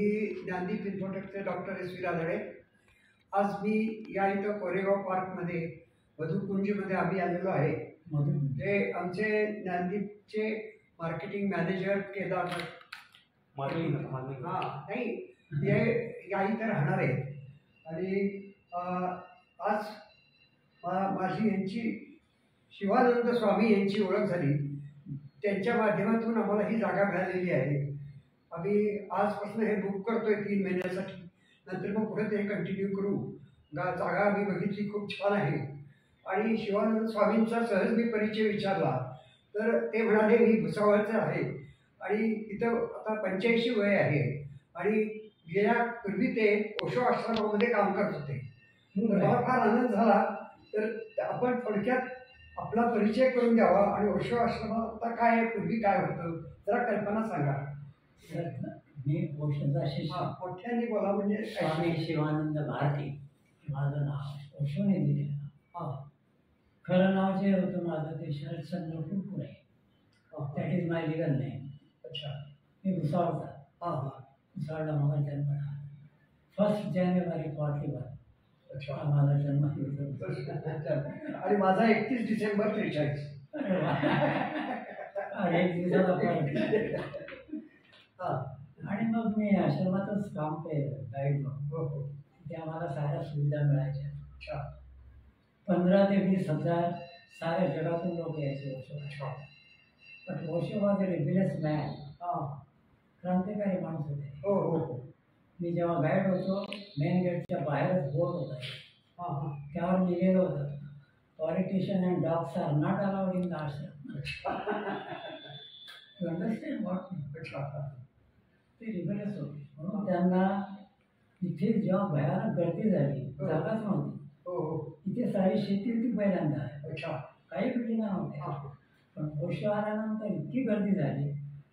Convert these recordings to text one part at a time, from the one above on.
मी ज्ञानदीप इन्फोटेकचे doctor S. V. Ranade. आज मी या इथं कोरेगाव पार्कमध्ये मधुकुंजमध्ये आम्ही आलेलो आहे. ते आमचे ज्ञानदीपचे मार्केटिंग मॅनेजर केदारनाथ नाही ते या इथं राहणार आहेत आणि आज माझी यांची शिवानंद स्वामी यांची ओळख झाली. त्यांच्या माध्यमातून आम्हाला ही जागा मिळालेली आहे. आम्ही आजपासून हे बुक करतोय 3 महिन्यासाठी. नंतर मग पुढे ते कंटिन्यू करू. जागा आम्ही बघितली, खूप छान आहे. आणि शिवानंद स्वामींचा सहज मी परिचय विचारला तर ते म्हणाले मी भुसावळचे आहे आणि इथं आता 85 वय आहे आणि पूर्वी ते ओशो आश्रमामध्ये काम करत होते. मला फार आनंद झाला. तर आपण थोडक्यात आपला परिचय करून द्यावा आणि ओशो आश्रमात आता काय आहे, पूर्वी काय होतं, जरा कल्पना सांगा. मी ओशोचा शिष्य मोठ्यांनी बोला. म्हणजे स्वामी शिवानंद भारती माझं नाव ओशोने दिलेलं. खरं नाव जे होतं माझं ते Sharadchandra Phulpure. That is my legal name. अच्छा. मी भुसावळचा. भुसावळला माझा जन्म झाला. 1 जानेवारी 41. अच्छा. माझा जन्म तिथं. आणि माझा 31 डिसेंबर 43. एक दिवसाला आणि मग मी आश्रमातच काम केलं गाईड म्हणून. तिथे आम्हाला साऱ्या सुविधा मिळायच्या. 15 ते 20 हजार साऱ्या जगातून लोक यायचे ओशो. पण ओशो वॉज अ रिबिलियस मॅन. क्रांतिकारी माणूस होते. मी जेव्हा गाईड होतो मेन गेटच्या बाहेरच बोर्ड होता. त्यावर लिहिलेलं होतं politician and dogs are not allowed in the ashram. You understand what. ते रिबिलियस होते म्हणून त्यांना इथे जेव्हा भयानक गर्दी झाली, जागाच नव्हती. इथे सारी शेती होती पहिल्यांदा. काही बिल्डिंगा नव्हत्या. पण ओशो आल्यानंतर इतकी गर्दी झाली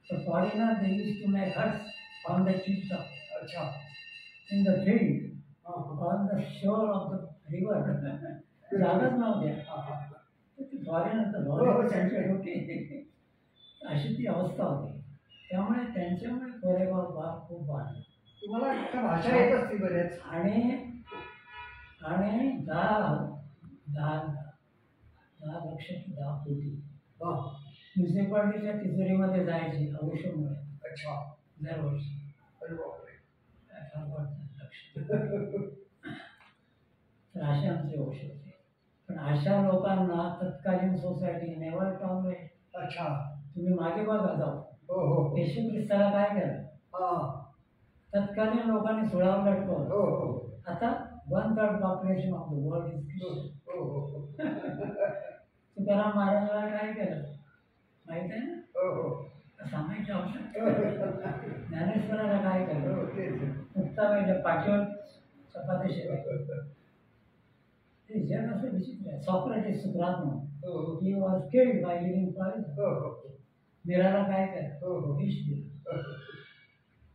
तर foreigner they used to make huts on the treetop. In the field on the shore of the river. जागाच नव्हत्या. ते फॉरेनर सेंटर होते. अशी ती अवस्था होती. त्यामुळे त्यांच्यामुळे कोरेगाव पार्क खूप वाढला. तुम्हाला भाषा येत असते बरेच. आणि 10 लक्ष 10 कोटी म्युन्सिपाल्टीच्या तिजोरीमध्ये जायची औषधमुळे. दरवर्षी तर असे आमचे औषध होते. पण अशा लोकांना तत्कालीन सोसायटी नेव्हर टॉलरेट. तुम्ही मागे बघा जाऊ. येशू ख्रिस्ताला काय केलं? तत्कालीन लोकांनी सुळावर लटकवलं. आता 1/3 population of the world is Christian. Tukaram महाराजाला काय केलं माहित आहे ना? सांगायचं आवश्यक. ज्ञानेश्वराला काय केलं? मुक्ताबाईच्या पाठीवर चपाती शेकायची. ते जग असं विचित्र आहे. सॉक्रेटिस सुक्रात म्हणून he was killed by living poison. मीराला काय केलं? विष दिलं.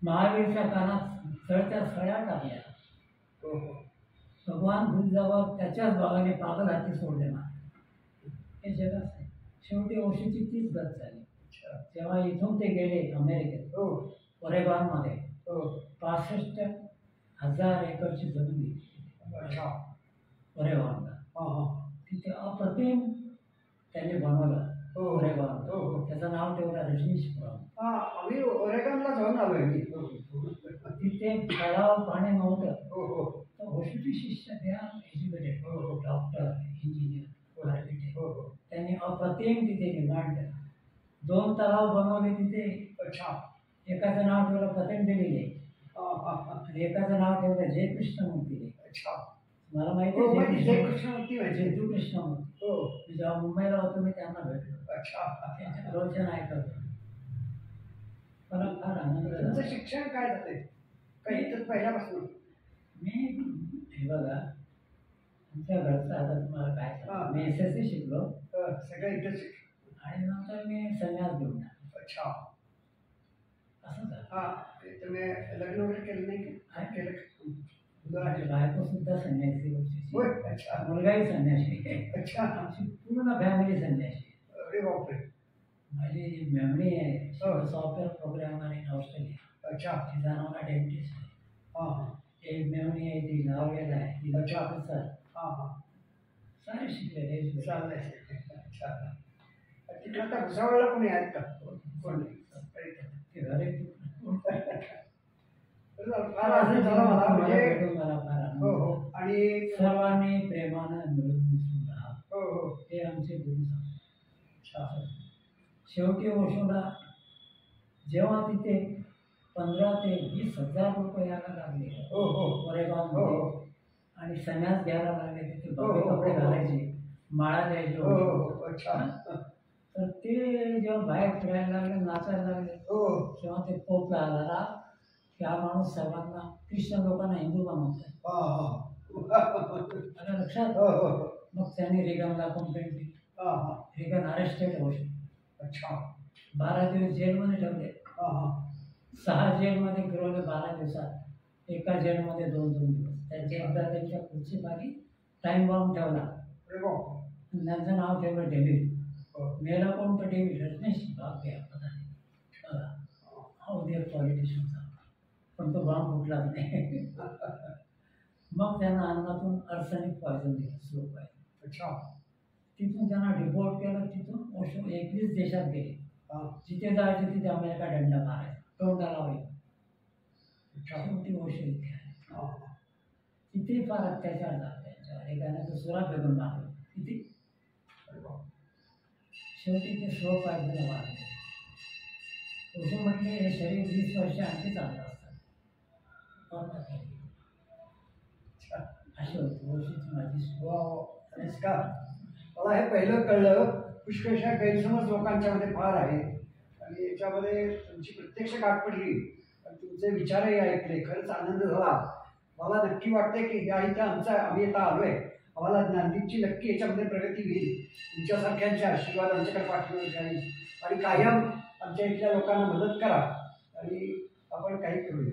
महावीरच्या कानात सळच्या सळ्या टाकल्या. भगवान बुद्धावर त्याच्याच भावाने पागल हाती सोडले ना. हे जग असते. शेवटी ओशोची तीच गत झाली. जेव्हा इथून ते गेले अमेरिकेत ओरेगॉनमध्ये 65,000 एकरची जमीन घेतली ओरेगॉनला. तिथे अप्रतिम त्यांनी बनवलं ओरेगॉन. त्याचं नाव ठेवलं रजनीशपुरम. आम्ही ओरेगॉनला जाऊन आलोय मी. तिथे तलाव पाणी नव्हतं. तर ओशोची शिष्य त्या एज्युकेटेड डॉक्टर, इंजिनियर, आर्किटेक्ट. त्यांनी अप्रतिम तिथे डिमांड केला. 2 तलाव बनवले तिथे. एकाचं नाव ठेवलं पतंजलीने आणि एकाचं नाव ठेवलं जय कृष्णमूर्तीने. मला माहिती आहे जय कृष्णमूर्ती. जेजू कृष्णमूर्ती. मी जेव्हा मुंबईला होतो मी त्यांना भेटलो. त्यांचे प्रवचन ऐकत. मला फार आनंद. तुमचं शिक्षण काय झालंय? काही तर पहिल्यापासून मी हे बघा आमच्या घरचं आता तुम्हाला काय सांगू. मी SSC शिकलो. सगळं इथं शिकलो आणि नंतर मी संन्यास घेऊन टाकलो. असं झालं. तुम्ही लग्न वगैरे केलं नाही का? केलं. बायको सुद्धा संन्यासी होती. मुलगाही संन्यासी. आमची पूर्ण फॅमिली संन्यासी. अरे बापरे. माझी मेमरी आहे सॉफ्टवेअर प्रोग्रामर इन ऑस्ट्रेलिया. अच्छा. तिचा नवरा डेंटिस्ट आहे. हां. एक मेवणी आहे ती नावलेला आहे ती अच्छा. सर हां. सारे शिकलेले चाललंय. अच्छा. तिकडे आता भुसावळला कोणी आहेत का? कोण नाही. ते घरी फार आनंद झाला मला म्हणजे भेटून मला फार आनंद हो झाला. हो आणि सर्वांनी प्रेमानं मिळून मिसळून राहा हो हो हे आमचे गुरु सांगतात. अच्छा. शेवटी ओशोला जेव्हा तिथे 15 ते 20 हजार लोक यायला लागले हो हो कोरेगावमध्ये हो आणि संन्यास घ्यायला लागले तिथे हो, भव्य हो, कपडे हो, हो. घालायचे माळा द्यायचे हो ओशो. हो अच्छा. तर ते जेव्हा बाहेर फिरायला लागले नाचायला लागले हो तेव्हा ते पोप आला की हा माणूस सर्वांना ख्रिश्चन लोकांना हिंदू बनवतोय. आता लक्षात हो हो मग त्यांनी रिगनला कंप्लेंट केली. Reagan arrested Osho. अच्छा. 12 दिवस जेलमध्ये ठेवले. 6 जेलमध्ये फिरवले 12 दिवसात. एका जेलमध्ये 2-2 दिवस. त्यांची एकदा त्यांच्या पुढची बागी टाइम बॉम्ब ठेवला. त्यांचं नाव ठेवलं डेव्हिड. मेला कोण तर डेव्हिड नाही बाप या पदाने बघा हाऊ देअर पॉलिटिशियन्स. पण तो बॉम्ब फुटलाच नाही. मग त्यांना अन्नातून अर्सेनिक पॉयझन दिलं स्लो पॉयझन. अच्छा. तिथून त्यांना डिपोर्ट केलं. तिथून ओशो 21 देशात गेले. जिथे जायचे तिथे अमेरिका दंड मारायचा तोंडाला होईल. शेवटी ओशो इथे आहे. तिथे फार अत्याचार झाला त्यांच्यावर. एकाने तो सुरा फेकून मारला तिथे. शेवटी ते स्लो पॉयझन मारले. ओशो म्हटले हे शरीर 20 वर्ष आणखी चाललं असतं. अशी होती ओशोची माझी. नमस्कार. मला हे पहिलं कळलं. पुष्कळशा गैरसमज लोकांच्यामध्ये फार आहे आणि याच्यामध्ये तुमची प्रत्यक्ष गाठ पडली आणि तुमचे विचारही ऐकले. खरंच आनंद झाला. मला नक्की वाटते की या इथं आम्ही आता आलो आहे. आम्हाला ज्ञानदीपची नक्की याच्यामध्ये प्रगती होईल. तुमच्यासारख्यांचे आशीर्वाद आमच्याकडे पाठवून राहील आणि कायम आमच्या इथल्या लोकांना मदत करा आणि आपण काही करूया.